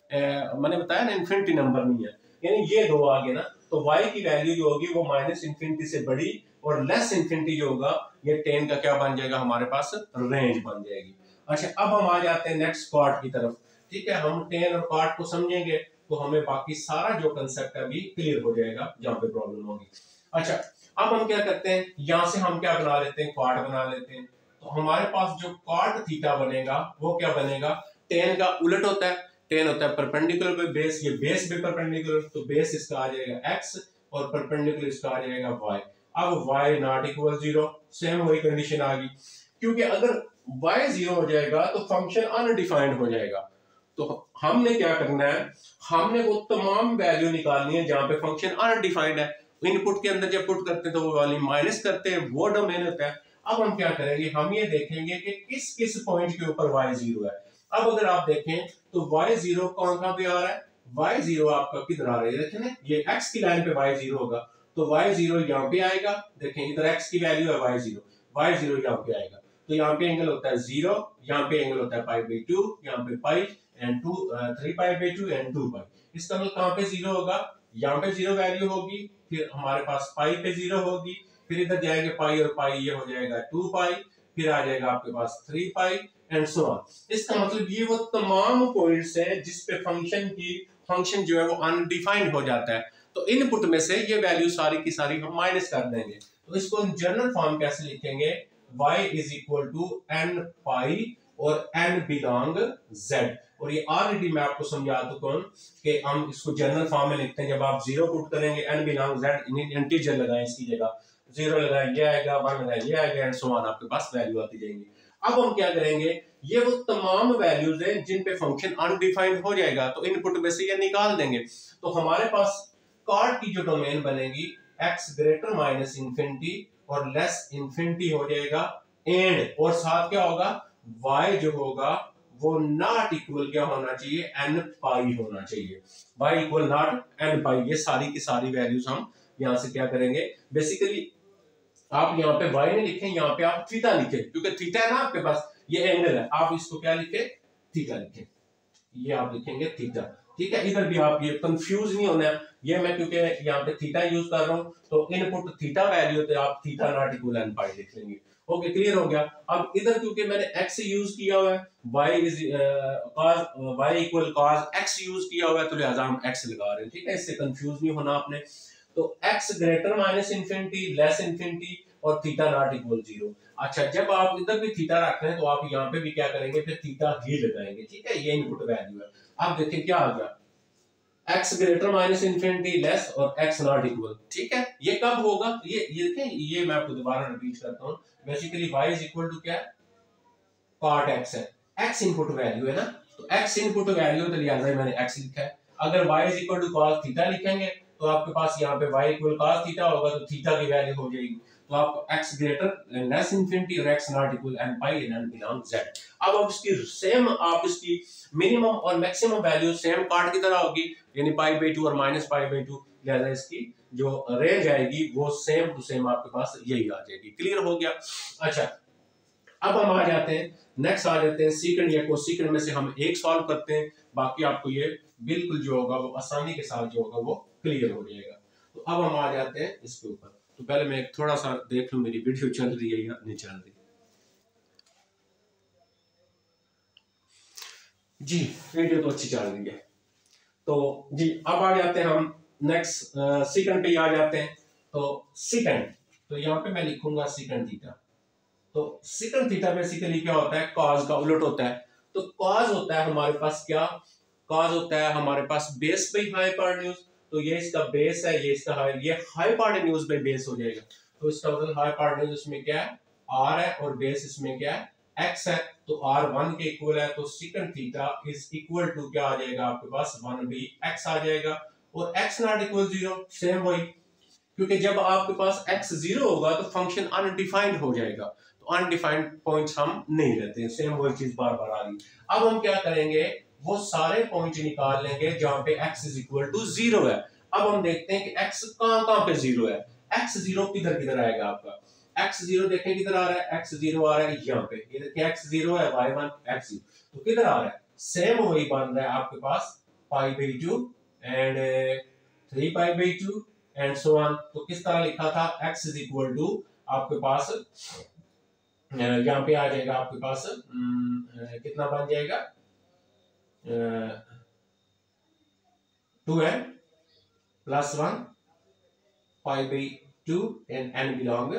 Speaker 1: मैंने बताया ना इन्फिनिटी नंबर नहीं है, यानी ये दो आ गए ना। तो y की वैल्यू जो होगी वो माइनस इन्फिनिटी से बड़ी और लेस इन्फिनिटी जो होगा ये 10 का क्या बन जाएगा, हमारे पास रेंज बन जाएगी। अच्छा, अब हम आ जाते हैं नेक्स्ट पार्ट की तरफ। ठीक है, हम 10 और पार्ट को समझेंगे तो हमें बाकी सारा जो कंसेप्ट है भी क्लियर हो जाएगा जहां पे प्रॉब्लम होगी। अच्छा, अब हम क्या करते हैं, यहां से हम क्या बना लेते हैं, कॉट बना लेते हैं। तो हमारे पास जो कॉट थीटा बनेगा वो क्या बनेगा, 10 का उलट होता है, 10 होता है परपेंडिकुलर पे बेस, ये बेस भी परपेंडिकुलर, तो बेस इसका आ जाएगा x और परपेंडिकुलर इसका आ जाएगा y। अब y नॉट इक्वल 0, सेम वही कंडीशन आ गई, क्योंकि अगर y 0 हो जाएगा तो फंक्शन अनडिफाइंड हो जाएगा। तो हमने क्या करना है, हमने वो तमाम वैल्यू निकालनी है जहां पे फंक्शन अनडिफाइंड है। इनपुट के अंदर जब पुट करते हैं तो वो वाली माइनस करते हैं, वो डोमेन होता है। अब हम क्या करेंगे, हम ये देखेंगे कि किस किस पॉइंट के ऊपर y 0 है। अब अगर आप देखें तो y 0 कहां पे आ रहा है, y 0 आपका किधर आ रहा है, देखें ना, ये x की लाइन पे y 0 होगा, तो y 0 यहाँ पे आएगा। देखें इधर x की वैल्यू है y 0, y 0 यहाँ पे आएगा, तो यहाँ पे एंगल होता है 0, यहाँ पे एंगल होता है पाई बाई 2, यहाँ पे पाई एंड 2 3 पाई बाई 2 एंड 2 पाई। इसका मतलब कहाँ पे 0 होगा, यहाँ पे 0 वैल्यू होगी, फिर हमारे पास पाई पे 0 होगी, फिर इधर जाएंगे पाई और पाई, ये हो जाएगा 2 पाई, फिर आ जाएगा आपके पास 3 पाई एंड सो ऑन। इसका मतलब ये वो तमाम पॉइंट्स हैं जिस पे फंक्शन जो है वो अनडिफाइंड हो जाता है। तो इनपुट में से ये वैल्यू सारी की सारी हम माइनस कर देंगे। तो इसको हम जनरल फॉर्म कैसे लिखेंगे, y is equal to n pi और n बिलोंग z। और ये ऑलरेडी मैं आपको समझा चुका हूं कि हम इसको जनरल फॉर्म में लिखते हैं। जब आप 0 पुट करेंगे, n बिलोंग z, इंटीजर लगाएं इसकी जगह, 0 लगाएं ये आएगा, 1 लगाएं ये आएगा एंड सो ऑन, आपके पास वैल्यू आती जाएंगी। अब हम क्या करेंगे, ये वो तमाम वैल्यूज हैं जिन पे फंक्शन अनडिफाइंड हो जाएगा, तो इनपुट में से ये निकाल देंगे। तो हमारे पास कॉर्ड की जो डोमेन बनेगी x ग्रेटर माइनस इंफिनिटी और लेस इंफिनिटी हो जाएगा, एंड और साथ क्या होगा, y जो होगा वो नॉट इक्वल क्या होना चाहिए, n पाई होना चाहिए, y इक्वल नॉट n पाई। ये सारी की सारी वैल्यूज हम यहां से क्या करेंगे, बेसिकली आप यहाँ पे y नहीं लिखें, यहाँ पे आप थीटा लिखे, क्योंकि थीटा है ना आपके पास, ये एंगल है, आप इसको क्या लिखे, थीटा लिखे, ये आप लिखेंगे थीटा। ठीक है, इधर भी आप ये कंफ्यूज नहीं होना है, ये मैं क्योंकि यहाँ पे थीटा यूज कर रहा हूँ तो इनपुट थीटा वैल्यू तो आप थीटा नॉट इक्वल n पाई लिख लेंगे। ओके, क्लियर हो गया। अब इधर क्योंकि मैंने x यूज किया हुआ है, y equal cos x use किया हुआ है, तो लिहाजा हम x लगा रहे हैं। ठीक है, इससे कंफ्यूज नहीं होना आपने। तो x greater minus infinity, less infinity और थीटा नॉट इक्वल 0। अच्छा, जब आप इधर भी थीटा रख रहे हैं तो आप यहाँ पे भी क्या करेंगे, फिर थीटा ही लगाएंगे। ठीक है, ये इनपुट वैल्यू है। आप देखें क्या आ गया, x greater minus infinity less और x नॉट इक्वल। ठीक है, ये कब होगा, ये देखें, ये मैं आपको दोबारा रिपीट करता हूँ। Basically y is equal to क्या है, cot x है, x इनपुट वैल्यू है ना, तो x इनपुट वैल्यू तो लिहाजा मैंने x लिखा है। अगर y is equal to cos theta लिखेंगे तो आपके पास यहाँ पे y इक्वल cos थीटा होगा, तो थीटा की वैल्यू हो जाएगी, तो आपको x ग्रेटर लेस इंफिनिटी और x not equal n pi and n belong z। अब आप इसकी सेम, आप इसकी मिनिमम और मैक्सिमम वैल्यू सेम कॉट की तरह होगी, यानी पाई बाई 2 और माइनस पाई बाई 2, लिहाजा इसकी जो रेंज आएगी वो सेम टू सेम आपके पास यही आ जाएगी। क्लियर हो गया। अच्छा, अब हम आ जाते हैं नेक्स्ट, आ जाते हैं सीकेंड या कोसेकेंड में से हम एक सॉल्व करते हैं, बाकी आपको ये बिल्कुल जो होगा वो आसानी के साथ जो होगा वो क्लियर हो जाएगा। तो अब हम आ जाते हैं इसके ऊपर। तो पहले मैं थोड़ा सा देख लूं मेरी वीडियो चल रही है या नहीं चल रही। जी वीडियो तो अच्छी चल रही है। तो जी अब आ जाते हैं हम नेक्स्ट सेकंड पे आ जाते हैं। तो सेकंड, तो यहाँ पे मैं लिखूंगा सेकंड थीटा। तो सेकंड थीटा बेसिकली क्या होता है, कॉस का उलट होता है। तो कॉस होता है हमारे पास क्या, कॉस होता है हमारे पास बेस बाई हाइपोटेन्यूज। तो ये इसका बेस है, ये इसका हाई, ये हाइपोटेन्यूज बाई बेस हो जाएगा। तो इसका मतलब हाइपोटेन्यूज इसमें क्या है, आर है, और बेस इसमें क्या है, एक्स है। तो आर 1 के इक्वल है, तो second theta is equal to क्या आ जाएगा आपके पास, 1 बी एक्स आ जाएगा। और एक्स नॉट इक्वल 0, सेम वही, क्योंकि जब आपके पास x 0 होगा तो फंक्शन अनडिफाइंड हो जाएगा। तो अनडिफाइंड पॉइंट्स हम नहीं लेते हैं, सेम वही चीज बार बार आ रही। अब हम क्या करेंगे, वो सारे पॉइंट निकाल लेंगे जहां पे x इज इक्वल टू 0 है। अब हम देखते हैं कि x कहां पे 0 है। x 0 किधर किधर आएगा आपका, x 0 देखें किधर आ रहा है, x 0 आ रहा है यहाँ पे, ये देखिए x 0 है, y1 x 0, तो किधर आ रहा है, सेम वही बन रहा है आपके पास π/2 एंड 3π/2 एंड सो ऑन। तो किस तरह लिखा था, x इज इक्वल टू आपके पास यहाँ पे आ जाएगा आपके पास कितना बन जाएगा, 2n + 1 π/2 and n belong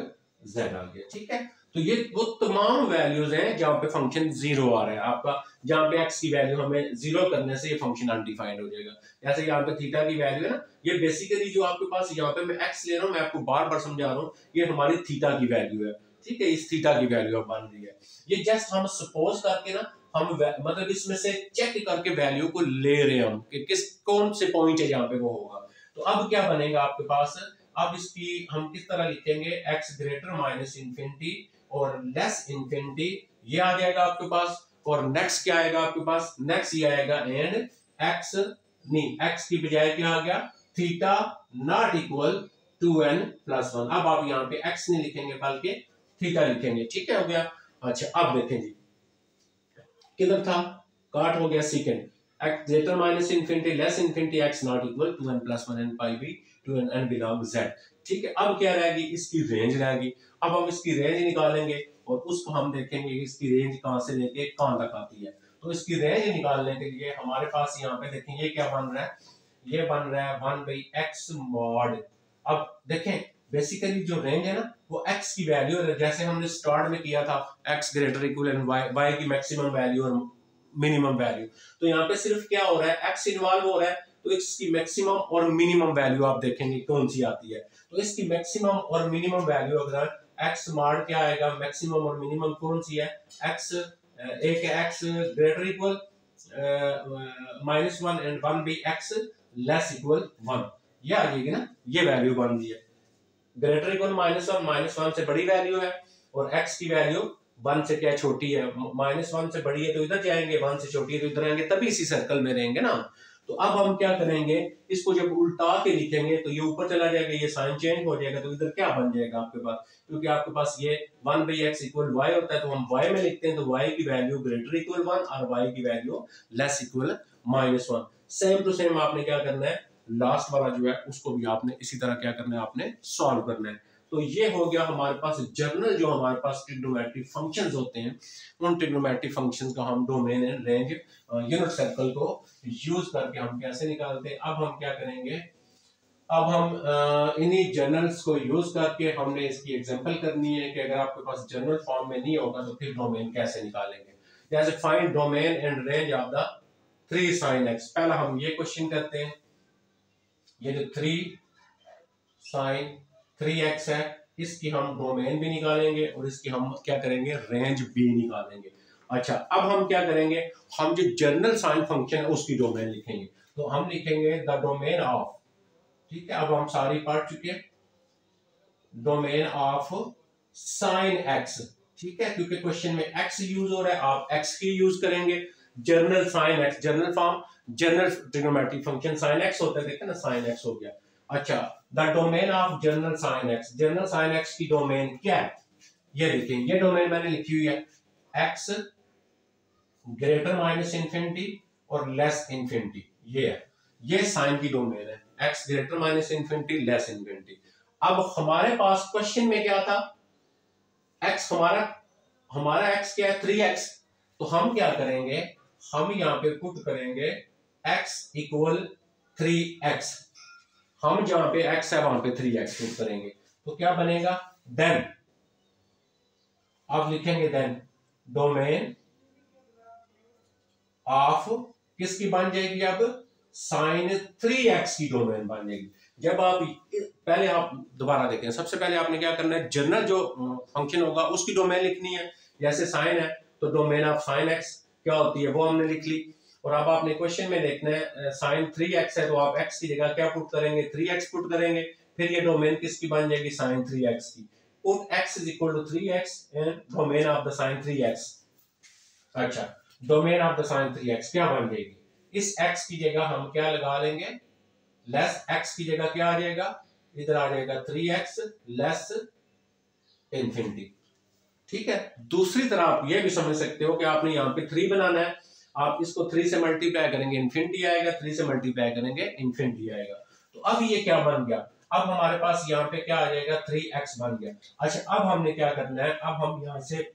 Speaker 1: z आ गया। ठीक है, तो ये वो तमाम वैल्यूज हैं जहां पे फंक्शन 0 आ रहा है आपका, जहां पे x की वैल्यू हमें 0 करने से ये फंक्शन अनडिफाइंड हो जाएगा। जैसे यहाँ पे थीटा की वैल्यू है ना, ये बेसिकली जो आपके पास यहाँ पे मैं x ले रहा हूँ, मैं आपको बार बार समझा रहा हूँ, ये हमारी थीटा की वैल्यू है। ठीक है, इस थीटा की वैल्यू अब बन रही है। ये जस्ट हम सपोज करके ना, हम मतलब इसमें से चेक करके वैल्यू को ले रहे हैं हम कि किस कौन से पॉइंट है जहां पे वो होगा। तो अब क्या बनेगा आपके पास, अब इसकी हम किस तरह लिखेंगे, x ग्रेटर माइनस इंफिनिटी और लेस इंफिनिटी, ये आ जाएगा आपके पास। और नेक्स्ट क्या आएगा आपके पास, नेक्स्ट ये आएगा एंड x, नहीं x की बजाय क्या आ गया, थीटा नॉट इक्वल 2n + 1। अब आप यहाँ पे x नहीं लिखेंगे बल्कि थीटा लिखेंगे। ठीक है, हो गया। अच्छा अब देखें जी, किधर था, काट हो गया second, x greater minus infinity less infinity x not equal 2n + 1 n π/2 n belong z। ठीक है, अब क्या रहेगी, इसकी रेंज रहेगी। अब हम इसकी रेंज निकालेंगे और उसको हम देखेंगे कि इसकी रेंज कहां से लेके कहां तक आती है। तो इसकी रेंज निकालने के लिए हमारे पास यहाँ पे देखें ये क्या बन रहा है, ये बन रहा है 1/x mod। अब देखें बेसिकली जो रेंज है ना, वो x की वैल्यू, जैसे हमने स्टार्ट में किया था x ग्रेटर इक्वल y की मैक्सिमम वैल्यू और मिनिमम वैल्यू। तो यहाँ पे सिर्फ क्या हो रहा है, x इन्वॉल्व हो रहा है, तो इसकी मैक्सिमम और मिनिमम वैल्यू आप देखेंगे कौन सी आती है। तो इसकी मैक्सिमम और मिनिमम वैल्यू अगर x mod क्या आएगा, मैक्सिमम और मिनिमम कौन सी है, x, एक x greater equal -1 and 1/x less equal 1, ये आ जाएगी ना, ये वैल्यू बन रही है। ग्रेटर इक्वल -1 से बड़ी वैल्यू है और x की वैल्यू 1 से क्या छोटी है, -1 से बड़ी है तो इधर जाएंगे, 1 से छोटी है तो इधर आएंगे, तभी इसी सर्कल में रहेंगे ना। तो अब हम क्या करेंगे, इसको जब उल्टा के लिखेंगे तो ये ऊपर चला जाएगा, ये साइन चेंज हो जाएगा, तो इधर क्या बन जाएगा आपके पास, क्योंकि आपके पास ये 1/x = y होता है, तो हम y में लिखते हैं, तो y की वैल्यू ग्रेटर इक्वल 1 और y की value less equal -1। Same to same आपने क्या करना है, लास्ट वाला जो है उसको भी आपने इसी तरह क्या करना है, आपने सॉल्व करना है। तो ये हो गया हमारे पास जनरल, जो हमारे पास ट्रिग्नोमेट्रिक फंक्शंस होते हैं, उन ट्रिग्नोमेट्रिक फंक्शंस का हम domain and range unit circle को यूज करके हम कैसे निकालते हैं। अब हम क्या करेंगे, अब हम इन्हीं जनरल्स को यूज करके हमने इसकी एग्जांपल करनी है कि अगर आपके पास जनरल फॉर्म में नहीं होगा तो फिर डोमेन कैसे निकालेंगे। जैसे find domain and range of the 3 sin x। पहला हम ये क्वेश्चन करते हैं, ये जो 3 sin 3x है, इसकी हम डोमेन भी निकालेंगे और इसकी हम क्या करेंगे, रेंज भी निकालेंगे। अच्छा अब हम क्या करेंगे, हम जो जनरल साइन फंक्शन है उसकी डोमेन लिखेंगे। तो हम लिखेंगे द डोमेन ऑफ, ठीक है, अब हम सारी पढ़ चुके हैं, डोमेन ऑफ साइन x। ठीक है, क्योंकि क्वेश्चन में x यूज हो रहा है, आप x की यूज करेंगे। General sine x, general form, general trigonometric function sine x होता है, देखते ना, साइन x हो गया। अच्छा the domain of general sine x, general sine x की डोमेन क्या है, ये देखें, ये डोमेन मैंने लिखी हुई है, x ग्रेटर माइनस इंफिनिटी और लेस इंफिनिटी, ये है, ये साइन की डोमेन है। X greater minus infinity less infinity. अब हमारे पास क्वेश्चन में क्या था, एक्स हमारा एक्स क्या है 3x, तो हम क्या करेंगे, हम यहां पे पुट करेंगे x इक्वल 3x। हम जहां पे x है वहां पे 3x पुट करेंगे तो क्या बनेगा, देन आप लिखेंगे देन डोमेन ऑफ किसकी बन जाएगी, अब साइन 3x की डोमेन बन जाएगी। जब आप पहले आप दोबारा देखें, सबसे पहले आपने क्या करना है, जनरल जो फंक्शन होगा उसकी डोमेन लिखनी है। जैसे साइन है तो डोमेन ऑफ साइन x क्या होती है वो हमने लिख ली। और अब आपने क्वेश्चन में देखना है साइन 3x है तो आप x की जगह क्या पुट करेंगे, 3x पुट करेंगे। फिर ये डोमेन किसकी बन जाएगी, साइन 3x की। Put x is equal to 3x and domain of the sine 3x। अच्छा, domain of the sine 3x क्या बन जाएगी, इस x की जगह हम क्या लगा लेंगे, लेस x की जगह क्या आ जाएगा, इधर आ जाएगा 3x लेस इंफिनिटी। ठीक है, दूसरी तरह आप ये भी समझ सकते हो कि आपने यहाँ पे 3 बनाना है, आप इसको 3 से मल्टीप्लाई करेंगे इन्फिनिटी आएगा, 3 से मल्टीप्लाई करेंगे इन्फिनिटी आएगा। तो अब ये क्या बन गया, अब हमारे पास यहाँ पे क्या आ जाएगा 3x बन गया। अच्छा, अब हमने क्या करना है, अब हम यहाँ से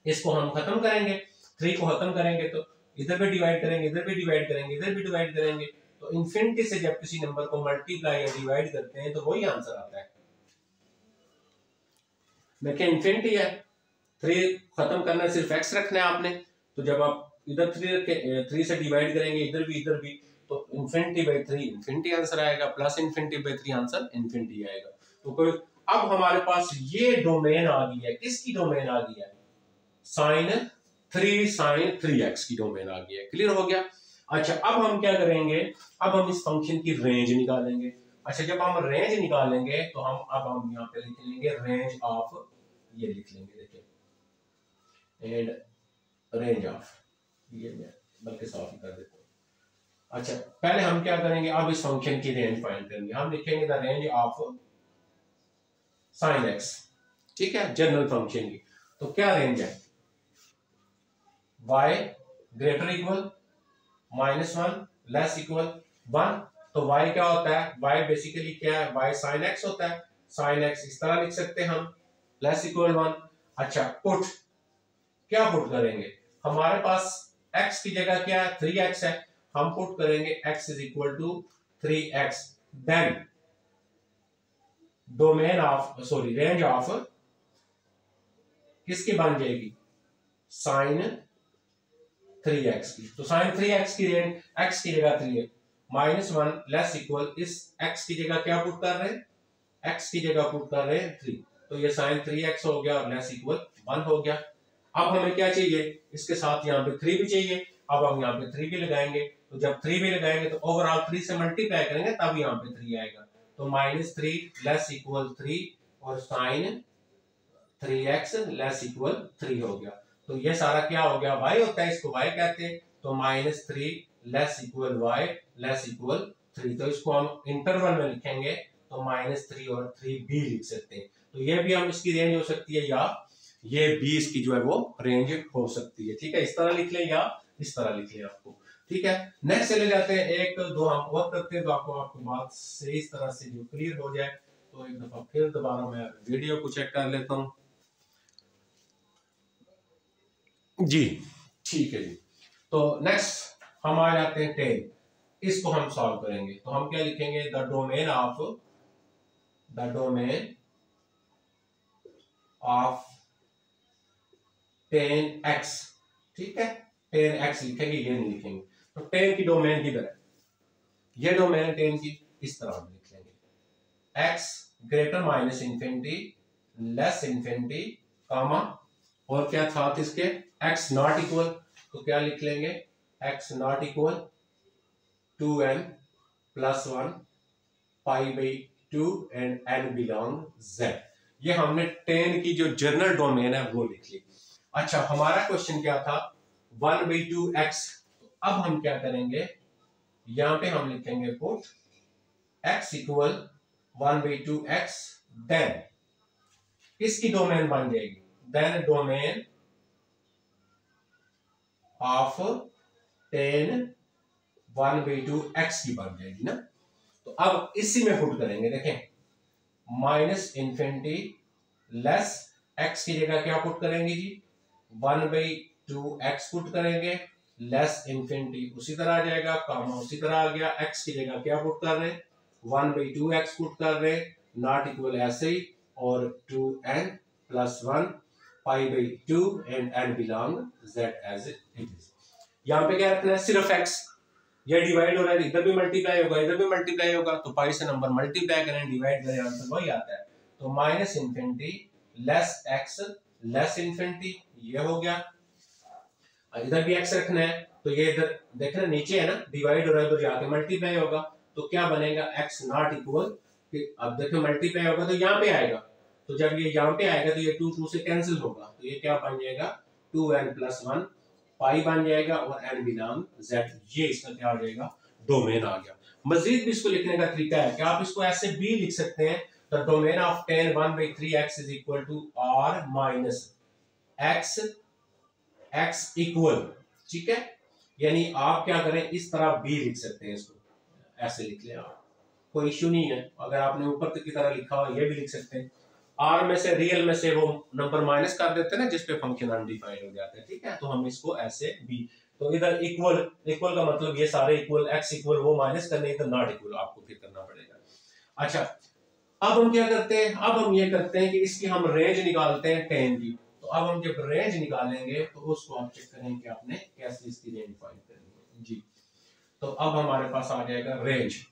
Speaker 1: इसको हम खत्म करेंगे, 3 को खत्म करेंगे तो इधर भी डिवाइड करेंगे, इधर भी डिवाइड करेंगे, इधर भी डिवाइड करेंगे। तो इन्फिनिटी से जब किसी नंबर को मल्टीप्लाई या डिवाइड करते हैं तो वही आंसर आता है। देखिए इन्फिनिटी है, 3 खत्म करना है, सिर्फ x रखना है आपने। तो जब आप इधर 3 से डिवाइड करेंगे, इधर भी तो इन्फिनिटी बाई 3 इन्फिनिटी आंसर आएगा, plus infinity by 3 answer infinity आएगा। तो कोई अब हमारे पास ये डोमेन आ गई है, किसकी डोमेन आ गई है, साइन 3x की डोमेन आ गई है। क्लियर हो गया। अच्छा, अब हम क्या करेंगे, अब हम इस फंक्शन की रेंज निकालेंगे। अच्छा, जब हम रेंज निकालेंगे तो हम यहाँ पे लिख लेंगे रेंज ऑफ, ये लिख लेंगे देखिए, एंड रेंज ऑफ, ये मैं बल्कि साफ ही कर देता हूँ। अच्छा, पहले हम क्या करेंगे, अब इस फंक्शन की रेंज फाइंड करेंगे। हम लिखेंगे the range of sine x, ठीक है, जनरल फंक्शन की। तो क्या रेंज है, y greater equal -1 less equal 1। तो y क्या होता है, y बेसिकली क्या है, y sin x होता है। sin x इस तरह लिख सकते हैं हम, लेस इक्वल 1। अच्छा, पुट क्या पुट करेंगे, हमारे पास x की जगह क्या है 3x है, हम पुट करेंगे x is equal to 3x। Then domain of range of किसकी बन जाएगी, साइन 3x की। तो साइन 3x की रेंज x की जगह 3 है, -1 लेस इक्वल, इस x की जगह क्या पुट कर रहे हैं, x की जगह पुट कर रहे हैं 3। तो ये साइन 3x हो गया और लेस इक्वल 1 हो गया। अब हमें क्या चाहिए, इसके साथ यहाँ पे 3 भी चाहिए। अब हम यहाँ पे 3 भी लगाएंगे, तो जब 3 भी लगाएंगे तो ओवरऑल 3 से मल्टीप्लाई करेंगे तब यहाँ पे 3 आएगा। तो -3 लेस इक्वल 3 और साइन 3x लेस इक्वल 3 हो गया। तो ये सारा क्या हो गया, y होता है, इसको y कहते हैं। तो -3 less equal y less equal 3। तो इसको हम इंटरवल में लिखेंगे तो -3 और 3 भी लिख सकते हैं। तो ये भी हम इसकी रेंज हो सकती है, या ये भी इसकी जो है वो रेंज हो सकती है। ठीक है, इस तरह लिख लें या इस तरह लिख लें आपको। ठीक है, नेक्स्ट चले जाते हैं, एक दो हम और करते हैं तो आपको बात से इस तरह से जो क्लियर हो जाए। तो एक दफा फिर दोबारा मैं वीडियो को चेक कर लेता हूँ जी। ठीक है जी, तो नेक्स्ट हम आ जाते हैं 10, इसको हम सॉल्व करेंगे। तो हम क्या लिखेंगे, द डोमेन ऑफ 10x। ठीक है, 10x लिखेंगे, ये नहीं लिखेंगे। तो 10 की डोमेन किधर है, ये डोमेन 10 की, इस तरह हम लिख लेंगे x greater minus infinity less infinity comma, और क्या था इसके, x नॉट इक्वल, तो क्या लिख लेंगे, x not equal 2n plus 1 pi by 2 and n belong z। ये हमने 10 की जो जनरल डोमेन है वो लिख ली। अच्छा, हमारा क्वेश्चन क्या था, 1/2x। तो अब हम क्या करेंगे, यहां पे हम लिखेंगे put x equal 1/2x, then इसकी डोमेन बन जाएगी, देन डोमेन ऑफ 10 1/2x की बन जाएगी ना। तो अब इसी में पुट करेंगे, देखें माइनस इन्फिनिटी लेस एक्स की जगह क्या पुट करेंगे जी, 1/2x पुट करेंगे, लेस इन्फिनिटी उसी तरह आ जाएगा, कामा उसी तरह आ गया, x की जगह क्या पुट कर रहे हैं 1/2x पुट कर रहे हैं, नॉट इक्वल ऐसे ही, और 2n+1 π/2 and n belong z as it is. यहाँ पे क्या रखना है, सिर्फ x, ये डिवाइड हो रहा है, इधर भी मल्टीप्लाई होगा इधर भी मल्टीप्लाई होगा, तो पाई से नंबर मल्टीप्लाई करें डिवाइड करें आंसर वही आता है। तो minus infinity less x less infinity, ये हो गया, इधर भी एक्स रखना है, तो ये इधर देखना नीचे है ना डिवाइड हो रहा है, तो जाके मल्टीप्लाई होगा, तो क्या बनेगा एक्स नॉट इक्वल, अब देखो मल्टीप्लाई होगा तो यहाँ पे आएगा, तो जब ये यहाँ पे आएगा तो ये 2 से कैंसिल होगा, तो ये क्या बन जाएगा 2n+1 पाई बन जाएगा, और n बिलोंग z, ये इसका क्या आ जाएगा डोमेन आ गया। मजीद भी इसको लिखने का तरीका है कि आप इसको ऐसे भी लिख सकते हैं, the domain of tan 1/3x is equal to r minus x equal, ठीक है, यानी आप क्या करें इस तरह भी लिख सकते हैं, इसको ऐसे लिख लें आप, कोई इश्यू नहीं है, अगर आपने ऊपर तक की तरह लिखा हो ये भी लिख सकते हैं, आर में से रियल में से वो नंबर माइनस कर देते हैं ना जिसपे फंक्शन अनडिफाइंड हो जाता है, ठीक है, तो हम इसको ऐसे भी, तो इधर इक्वल, इक्वल का मतलब ये सारे इक्वल, एक्स इक्वल वो माइनस करने, इधर नॉट इक्वल आपको फिर करना पड़ेगा। अच्छा अब हम क्या करते हैं, अब हम ये करते हैं कि इसकी हम रेंज निकालते हैं tan की, तो अब हम जब रेंज निकालेंगे तो उसको आप चेक करेंगे कि आपने कैसे इसकी रेंज फाइंड करनी है जी। तो अब हमारे पास आ जाएगा रेंज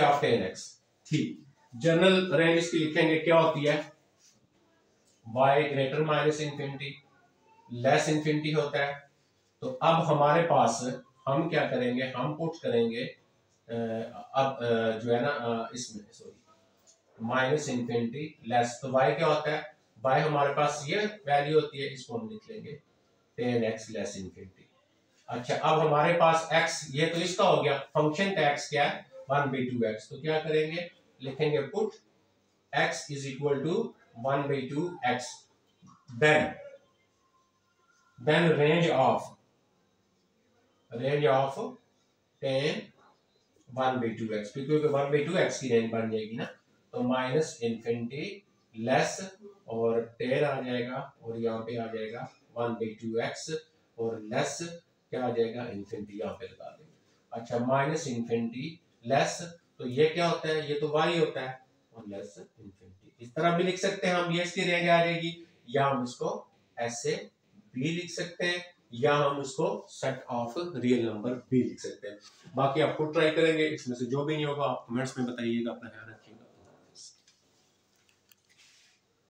Speaker 1: ऑफ tan x, ठीक, जनरल रेंज इसकी लिखेंगे क्या होती है, y greater minus infinity less infinity होता है, तो अब हमारे पास हम क्या करेंगे, हम पुट करेंगे अब जो है ना इसमें सॉरी माइनस इंफिनिटी लेस, तो y क्या होता है, y हमारे पास ये वैल्यू होती है, इसको हम लिख लेंगे tan x लेस इंफिनिटी। अच्छा अब हमारे पास x, ये तो इसका हो गया, फंक्शन का x क्या है 1/2x, तो क्या करेंगे लिखेंगे put x is equal to 1/2x, then range of tan 1/2x, क्योंकि 1/2x की रेंज बन जाएगी ना, तो माइनस इंफिनिटी लेस और tan आ जाएगा, और यहाँ पे आ जाएगा 1/2x, और लेस क्या आ जाएगा इंफिनिटी, यहाँ पे लगा देंगे। अच्छा माइनस इंफिनिटी लेस, तो ये क्या होता है, ये तो y होता है, और लेस इंफिनिटी, इस तरह भी लिख सकते हैं हम, ये इसकी रेंज आ जाएगी, या हम इसको ऐसे भी लिख सकते हैं, या हम उसको सेट ऑफ रियल नंबर भी लिख सकते हैं। बाकी आपको ट्राई करेंगे, इसमें से जो भी नहीं होगा आप कमेंट्स में बताइएगा। अपना ख्याल रखिए।